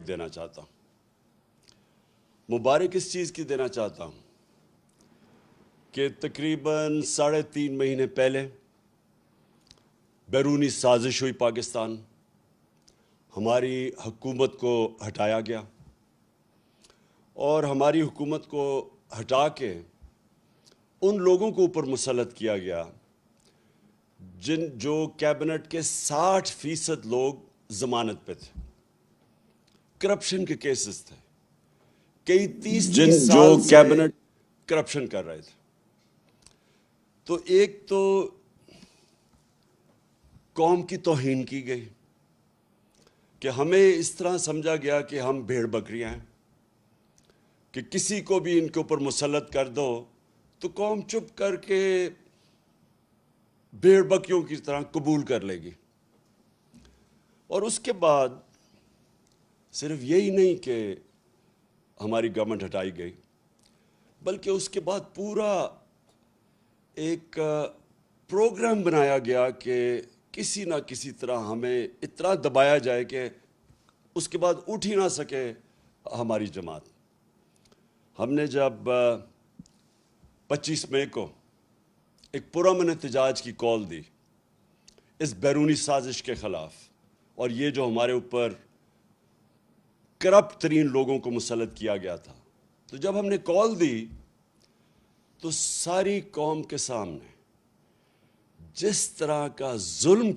دینا چاہتا ہوں۔ مبارک اس چیز کی دینا چاہتا ہوں کہ تقریباً 3.5 مہینے پہلے بیرونی سازش ہوئی پاکستان، ہماری حکومت کو ہٹایا گیا اور ہماری حکومت کو ہٹا کے ان لوگوں کو اوپر مسلط کیا گیا جو کیبنٹ کے 60% لوگ ضمانت پہ تھے، کرپشن کے کیسز تھے، کئی 30 سال سے کیبنٹ کرپشن کر رہے تھے۔ تو ایک تو قوم کی توہین کی گئی کہ ہمیں اس طرح سمجھا گیا کہ ہم بھیڑ بکریاں ہیں، کہ کسی کو بھی ان کے اوپر مسلط کر دو تو قوم چپ کر کے بھیڑ بکریوں کی طرح قبول کر لے گی۔ اور اس کے بعد صرف یہی نہیں کہ ہماری گورنمنٹ ہٹائی گئی، بلکہ اس کے بعد پورا ایک پروگرام بنایا گیا کہ کسی نہ کسی طرح ہمیں اتنا دبایا جائے کہ اس کے بعد اٹھ ہی نہ سکے ہماری جماعت۔ ہم نے جب 25 مئی کو ایک پرامن احتجاج کی کال دی اس بیرونی سازش کے خلاف، اور یہ جو ہمارے اوپر کرپٹ ترین لوگوں کو مسلط کیا گیا تھا، تو جب ہم نے کال دی تو ساری قوم کے سامنے جس طرح کا ظلم